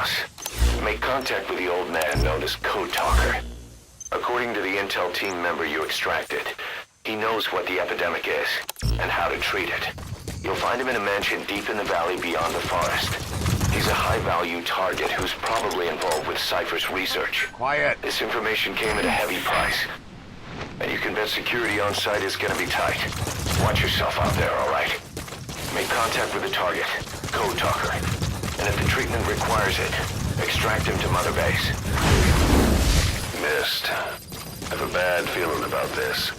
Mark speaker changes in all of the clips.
Speaker 1: boss. Make contact with the old man known as TALKER. According to the intel team member you extracted, he knows what the epidemic is and how to treat it. You'll find him in a mansion deep in the valley beyond the forest. He's a high-value target who's probably involved with Cypher's research.
Speaker 2: Quiet.
Speaker 1: This information came at a heavy price. And you can bet security on site is gonna be tight. Watch yourself out there, all right? Make contact with the target, TALKER. And if the treatment requires it, extract him to Mother Base. Missed. I have a bad feeling about this.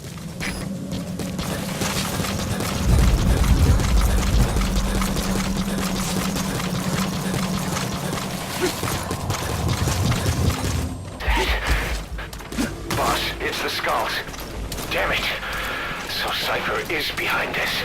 Speaker 1: Boss, it's the skulls. Damn it. So Cypher is behind this.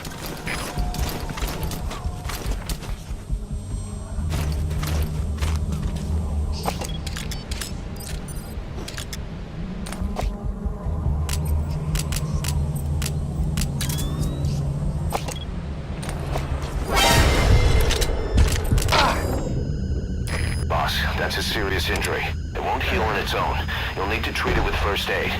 Speaker 1: Boss, that's a serious injury. It won't heal on its own. You'll need to treat it with first aid.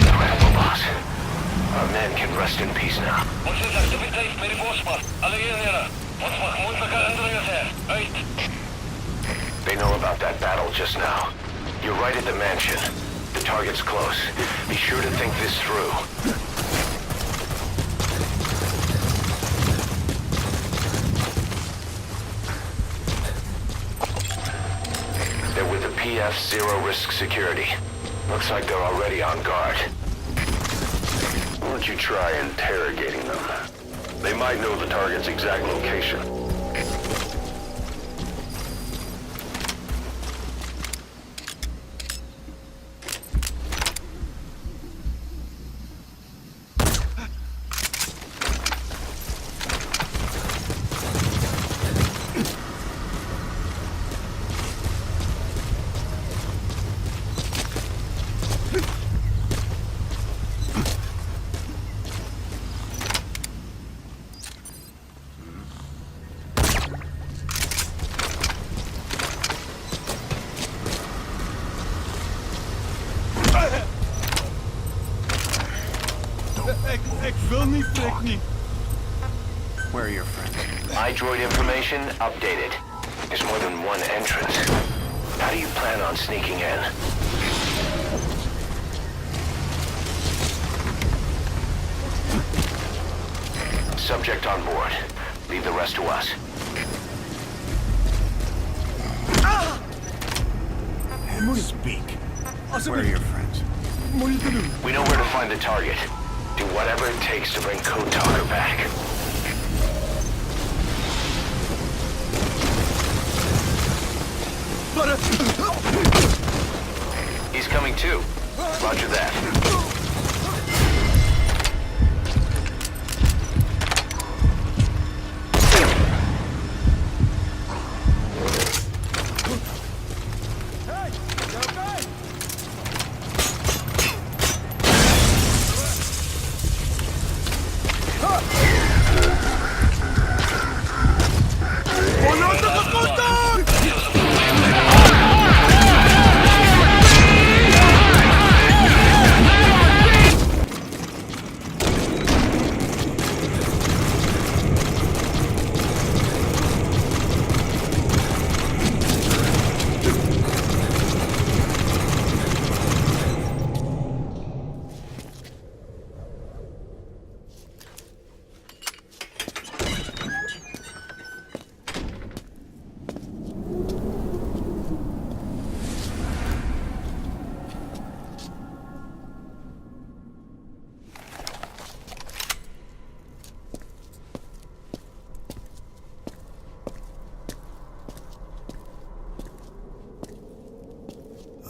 Speaker 1: Incredible, boss. Our men can rest in peace now. They know about that battle just now. You're right at the mansion. The target's close. Be sure to think this through. They're with the PF Zero Risk Security. Looks like they're already on guard. Why don't you try interrogating them? They might know the target's exact location.
Speaker 2: Where are your friends?
Speaker 1: iDroid information updated. There's more than one entrance. How do you plan on sneaking in? Subject on board. Leave the rest to us.
Speaker 2: Speak. Where are your friends?
Speaker 1: We know where to find the target. Do whatever it takes to bring TALKER back. He's coming too. Roger that.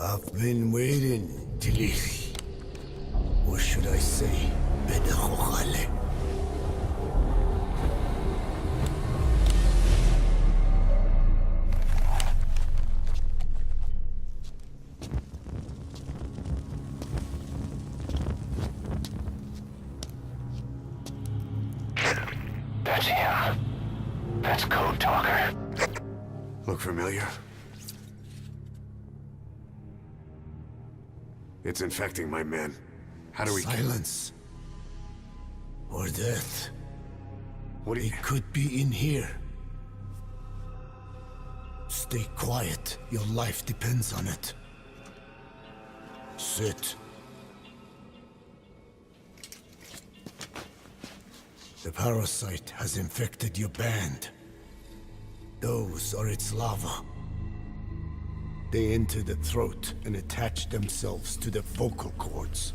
Speaker 3: I've been waiting, Tilisi. Or should I say, Bedakhale.
Speaker 1: That's him. That's Code Talker.
Speaker 2: Look familiar? It's infecting my men. How do we...
Speaker 3: Silence. Or death.
Speaker 2: What do you...
Speaker 3: It could be in here. Stay quiet. Your life depends on it. Sit. The parasite has infected your band. Those are its larvae. They enter the throat and attach themselves to the vocal cords.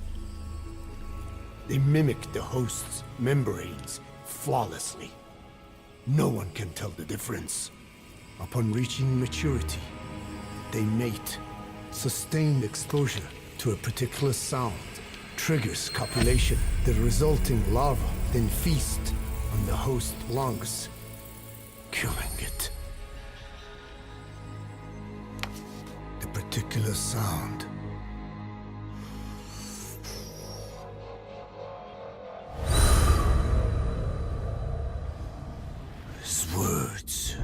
Speaker 3: They mimic the host's membranes flawlessly. No one can tell the difference. Upon reaching maturity, they mate. Sustained exposure to a particular sound triggers copulation. The resulting larva then feast on the host lungs, killing it. The particular sound is words.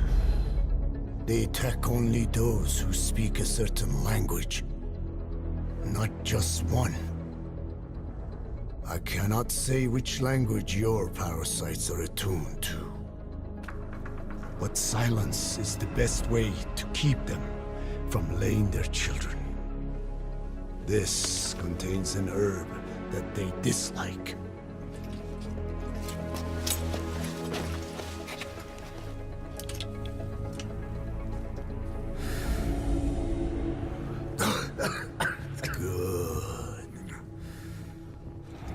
Speaker 3: They attack only those who speak a certain language, not just one. I cannot say which language your parasites are attuned to. But silence is the best way to keep them from laying their children. This contains an herb that they dislike.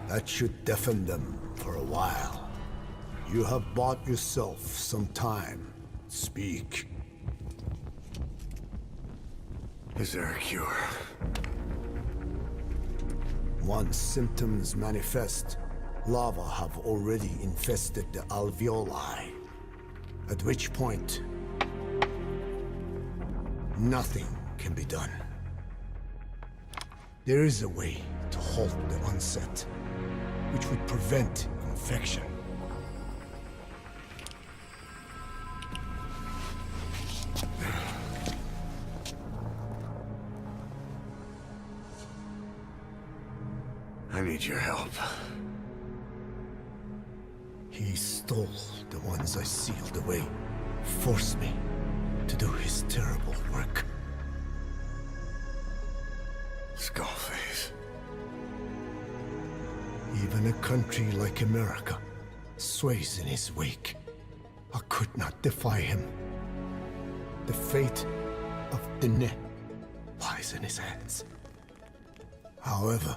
Speaker 3: That should deafen them for a while. You have bought yourself some time. Speak.
Speaker 2: Is there a cure?
Speaker 3: Once symptoms manifest, larvae have already infested the alveoli. At which point, nothing can be done. There is a way to halt the onset, which would prevent infection.
Speaker 2: I need your help.
Speaker 3: He stole the ones I sealed away, forced me to do his terrible work.
Speaker 2: Skullface.
Speaker 3: Even a country like America sways in his wake. I could not defy him. The fate of Dine lies in his hands. However,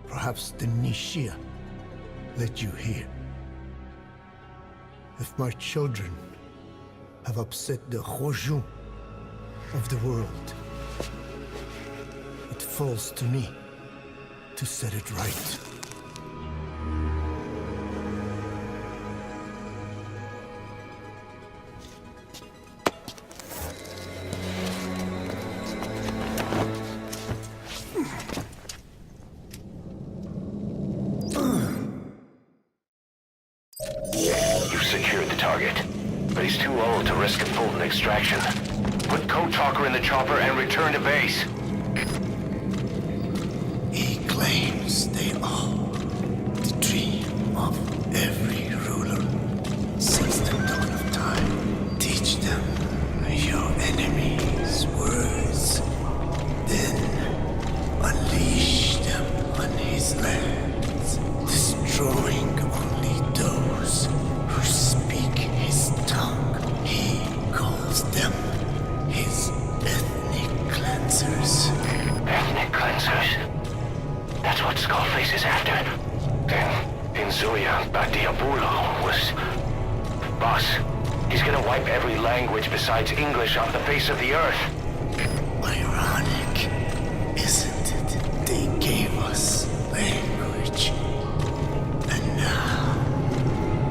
Speaker 3: perhaps the Nishia led you here. If my children have upset the Rojun of the world, it falls to me to set it right.
Speaker 1: You've secured the target, but he's too old to risk a full extraction. Put Code Talker in the chopper and return to base.
Speaker 3: He claims they are the dream of every ruler since the dawn of time. Teach them your enemies' words, then unleash them on his lands, destroying only those who speak his tongue. He calls them his ethnic cleansers.
Speaker 1: Ethnic cleansers? That's what Skullface is after. In Zuya, Badiabulo was... Boss, he's gonna wipe every language besides English off the face of the earth.
Speaker 3: Ironic, isn't it? They gave us language, and now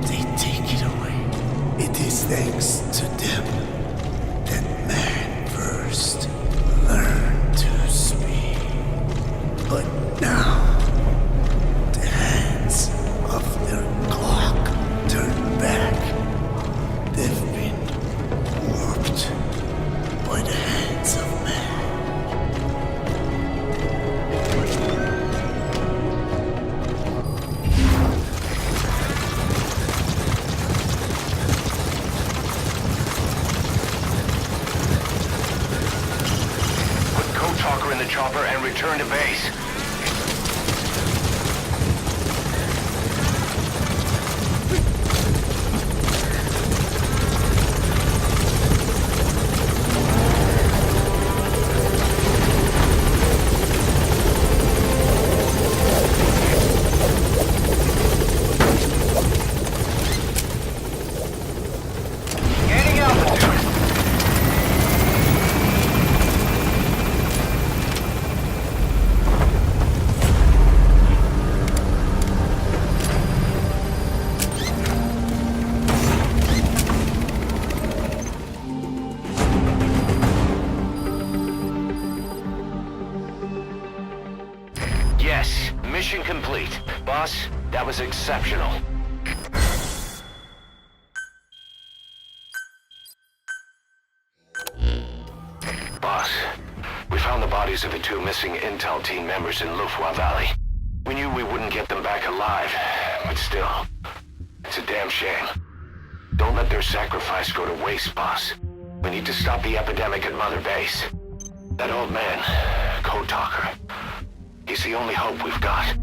Speaker 3: they take it away. It is thanks to them that man first learned to speak. But now, the hands of their clock turn back.
Speaker 1: Yes, mission complete. Boss, that was exceptional. Boss, we found the bodies of the two missing Intel team members in Lufwa Valley. We knew we wouldn't get them back alive, but still, it's a damn shame. Don't let their sacrifice go to waste, boss. We need to stop the epidemic at Mother Base. That old man, TALKER, he's the only hope we've got.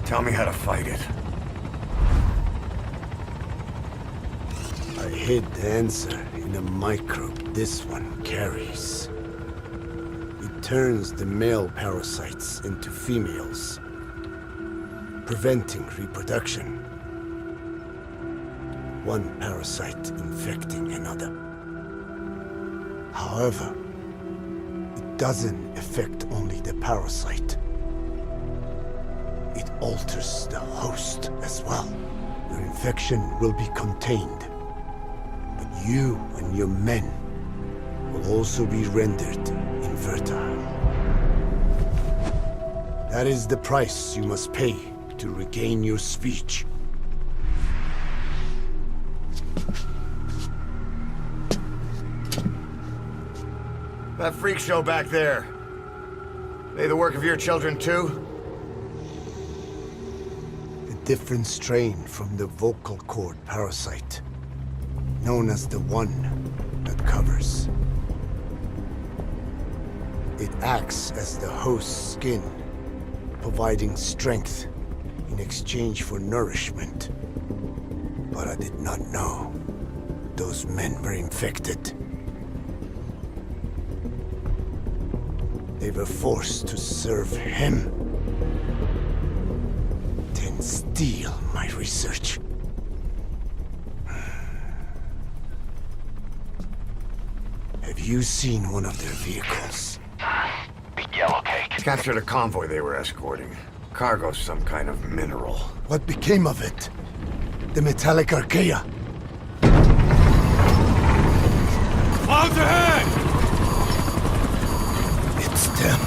Speaker 2: Tell me how to fight it.
Speaker 3: I hid the answer in a microbe this one carries. It turns the male parasites into females, preventing reproduction. One parasite infecting another. However, it doesn't affect only the parasite. It alters the host as well. Your infection will be contained, but you and your men will also be rendered infertile. That is the price you must pay to regain your speech.
Speaker 2: That freak show back there. They the work of your children too?
Speaker 3: Different strain from the vocal cord parasite, known as the one that covers. It acts as the host's skin, providing strength in exchange for nourishment. But I did not know those men were infected. They were forced to serve him. Steal my research. Have you seen one of their vehicles?
Speaker 1: Big yellow cake.
Speaker 2: Captured a convoy they were escorting. Cargo, some kind of mineral.
Speaker 3: What became of it? The metallic archaea?
Speaker 2: Clouds ahead!
Speaker 3: It's them.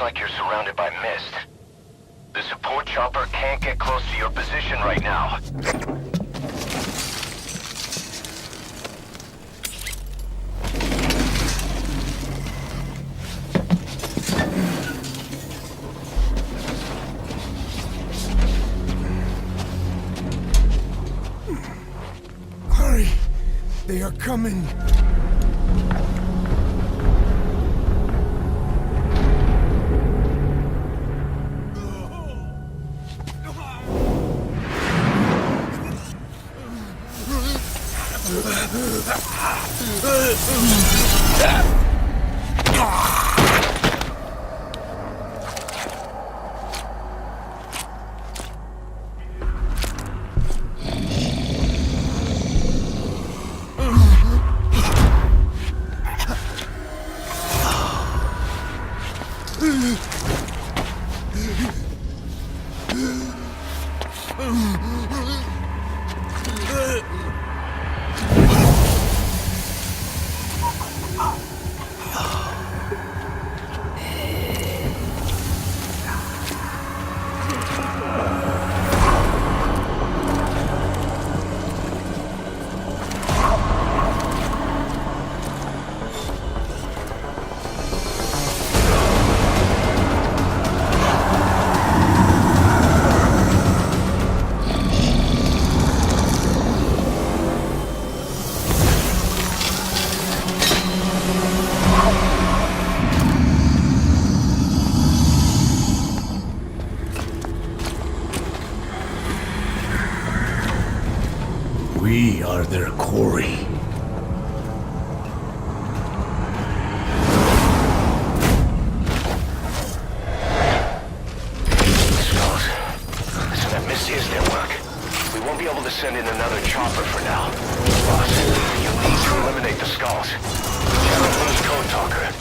Speaker 1: Like you're surrounded by mist. The support chopper can't get close to your position right now.
Speaker 3: They are coming! We are their quarry.
Speaker 1: Skulls. So that misses their work. We won't be able to send in another chopper for now. Boss, you need to eliminate the skulls. Cannot lose Code Talker.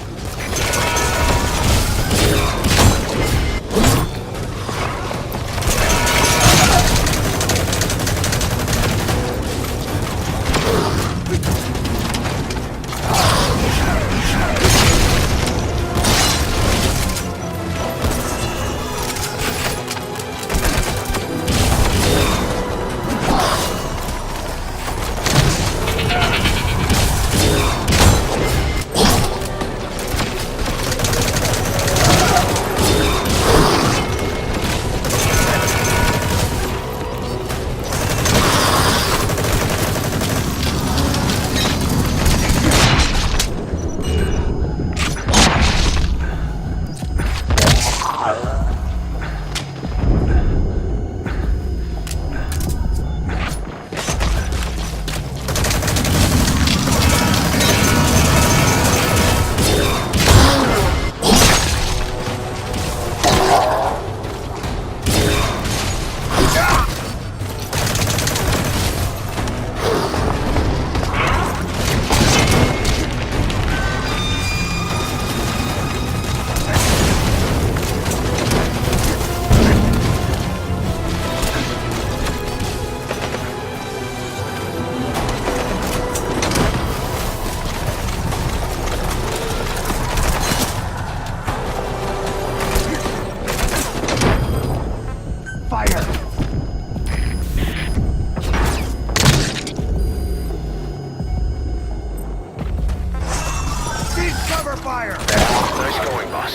Speaker 1: Nice going, boss.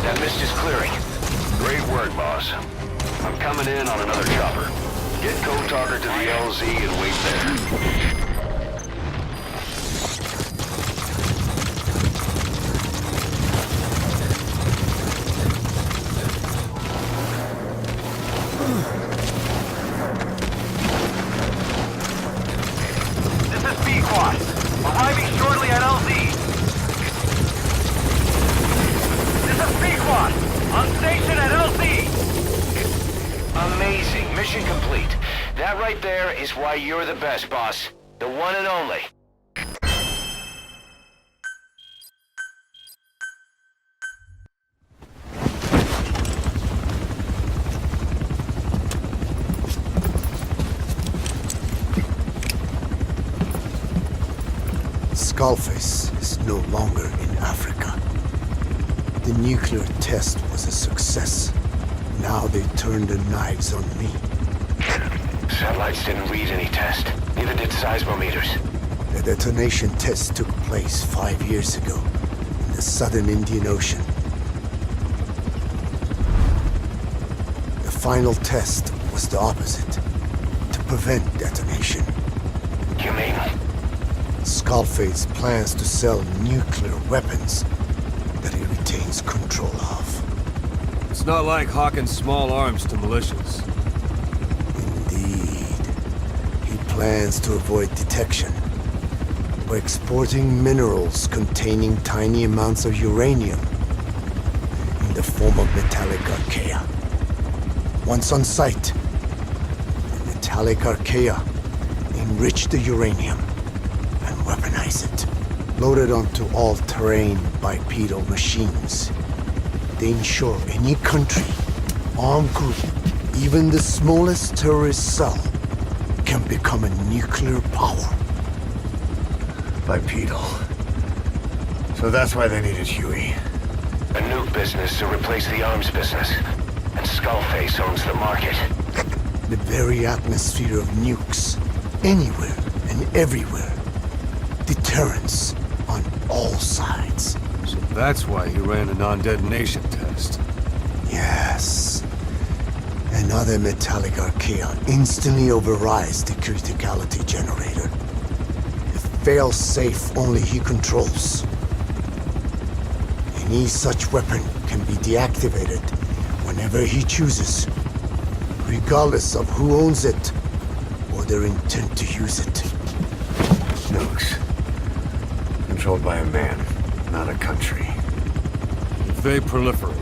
Speaker 1: That mist is clearing.
Speaker 4: Great work, boss. I'm coming in on another chopper. Get Code Talker to the LZ and wait there.
Speaker 5: Arriving shortly at LZ. This is Pequod, on station at LZ.
Speaker 1: Amazing. Mission complete. That right there is why you're the best, boss. The one and only.
Speaker 3: Skullface is no longer in Africa. The nuclear test was a success. Now they turned their knives on me.
Speaker 1: Satellites didn't read any test. Neither did seismometers.
Speaker 3: The detonation test took place 5 years ago in the southern Indian Ocean. The final test was the opposite, to prevent detonation.
Speaker 1: You mean
Speaker 3: Skullface plans to sell nuclear weapons that he retains control of.
Speaker 6: It's not like hawking small arms to militias.
Speaker 3: Indeed. He plans to avoid detection by exporting minerals containing tiny amounts of uranium in the form of metallic archaea. Once on site, the metallic archaea enrich the uranium and weaponize it. Loaded onto all-terrain bipedal machines, they ensure any country, armed group, even the smallest terrorist cell, can become a nuclear power.
Speaker 2: Bipedal. So that's why they needed Huey.
Speaker 1: A nuke business to replace the arms business. And Skullface owns the market.
Speaker 3: The very atmosphere of nukes, anywhere and everywhere. Deterrence on all sides.
Speaker 6: So that's why he ran a non-detonation test.
Speaker 3: Yes. Another metallic archaea instantly overrides the criticality generator. A fail-safe only he controls. Any such weapon can be deactivated whenever he chooses, regardless of who owns it or their intent to use it.
Speaker 2: Nukes. Controlled by a man, not a country.
Speaker 6: If they proliferate,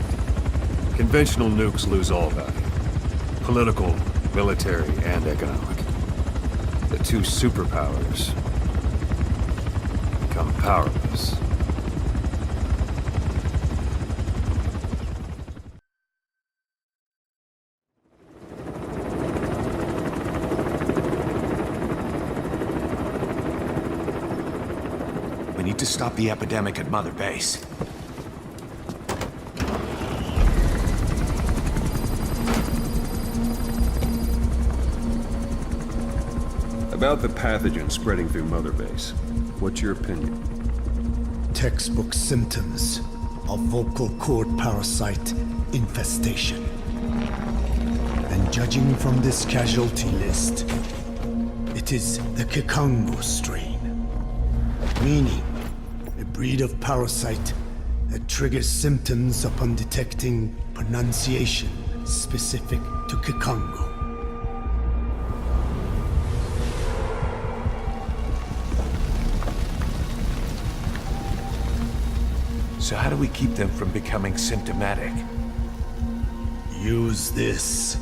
Speaker 6: conventional nukes lose all value. Political, military, and economic. The two superpowers become powerless.
Speaker 7: We need to stop the epidemic at Mother Base.
Speaker 8: About the pathogen spreading through Mother Base, what's your opinion?
Speaker 3: Textbook symptoms of vocal cord parasite infestation. And judging from this casualty list, it is the Kikango strain, meaning a breed of parasite that triggers symptoms upon detecting pronunciation specific to Kikango.
Speaker 7: So how do we keep them from becoming symptomatic?
Speaker 3: Use this.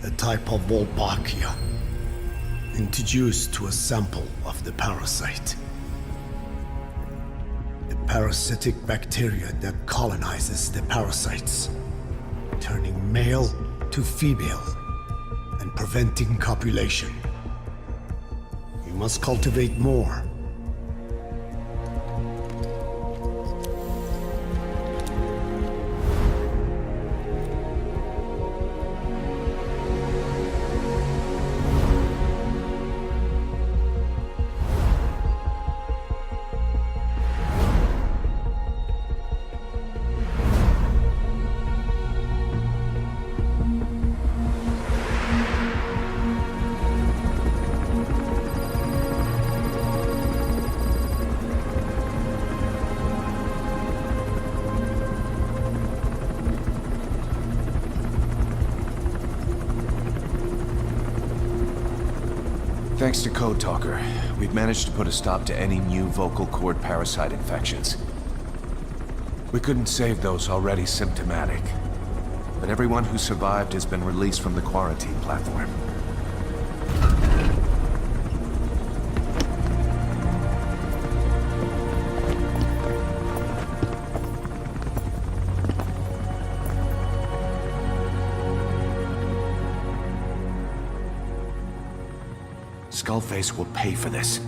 Speaker 3: A type of Wolbachia, introduced to a sample of the parasite. A parasitic bacteria that colonizes the parasites, turning male to female and preventing copulation. We must cultivate more.
Speaker 7: Thanks to Code Talker, we've managed to put a stop to any new vocal cord parasite infections. We couldn't save those already symptomatic, but everyone who survived has been released from the quarantine platform. Skullface will pay for this.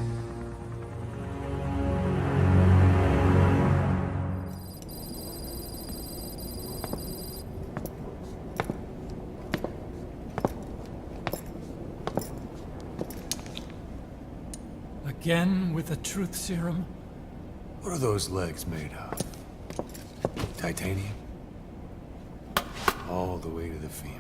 Speaker 9: Again with the truth serum?
Speaker 6: What are those legs made of? Titanium? All the way to the femur.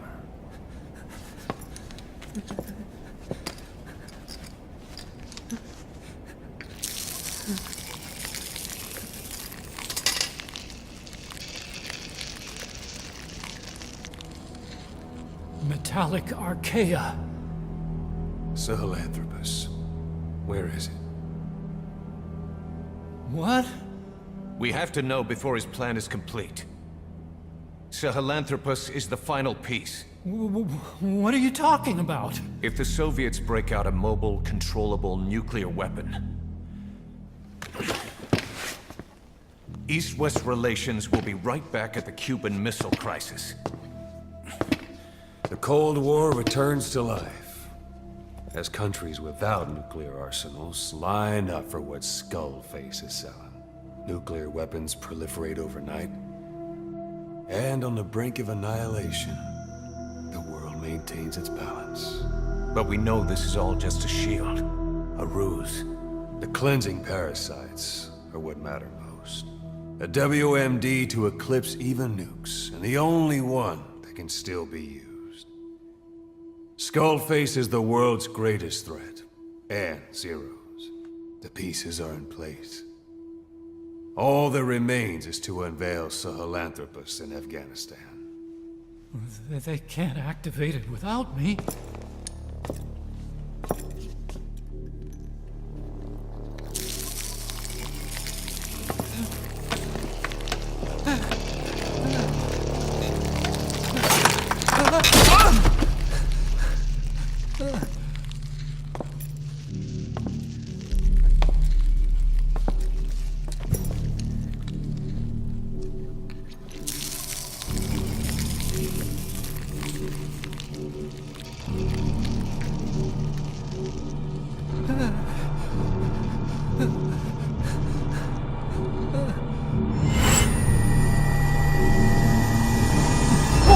Speaker 9: metallic archaea.
Speaker 6: Sahelanthropus. Where is it?
Speaker 9: What?
Speaker 7: We have to know before his plan is complete. Sahelanthropus is the final piece.
Speaker 9: What are you talking about?
Speaker 7: If the Soviets break out a mobile, controllable nuclear weapon, East-West relations will be right back at the Cuban Missile Crisis.
Speaker 6: The Cold War returns to life, as countries without nuclear arsenals line up for what Skullface is selling. Nuclear weapons proliferate overnight, and on the brink of annihilation, the world maintains its balance.
Speaker 7: But we know this is all just a shield, a ruse.
Speaker 6: The cleansing parasites are what matter most. A WMD to eclipse even nukes, and the only one that can still be used. Skullface is the world's greatest threat, and Zero's. The pieces are in place. All that remains is to unveil Sahelanthropus in Afghanistan.
Speaker 9: They can't activate it without me.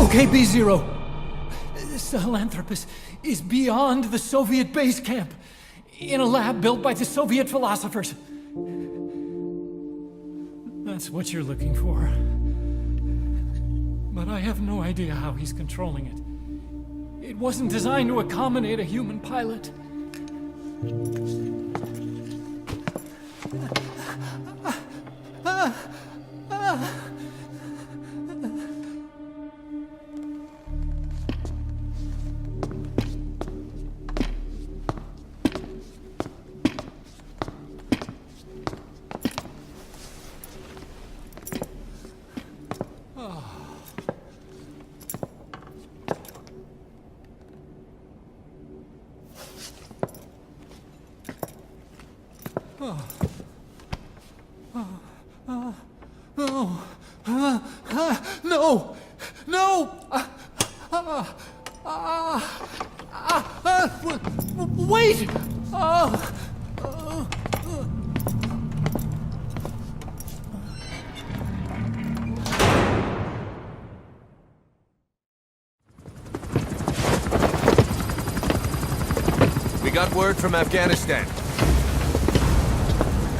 Speaker 9: Okay, B-Zero. Sahelanthropus is beyond the Soviet base camp, in a lab built by the Soviet philosophers. That's what you're looking for. But I have no idea how he's controlling it. It wasn't designed to accommodate a human pilot. No! No! Wait!
Speaker 7: We got word from Afghanistan.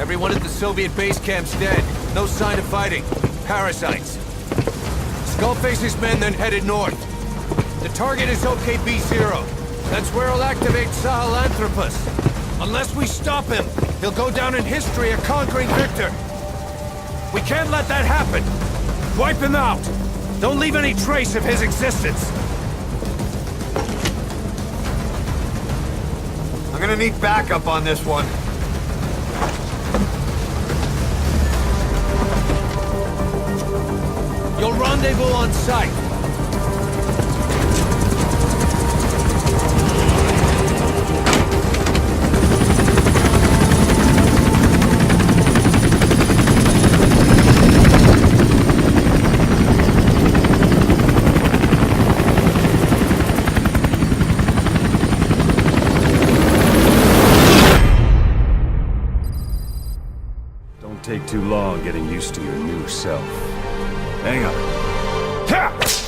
Speaker 7: Everyone at the Soviet base camp's dead. No sign of fighting. Parasites. Skullface's men then headed north. The target is OKB-0. That's where he'll activate Sahelanthropus. Unless we stop him, he'll go down in history a conquering victor. We can't let that happen. Wipe him out. Don't leave any trace of his existence.
Speaker 2: I'm gonna need backup on this one.
Speaker 7: You'll rendezvous on site.
Speaker 8: Don't take too long getting used to your new self. Hang on. Ha!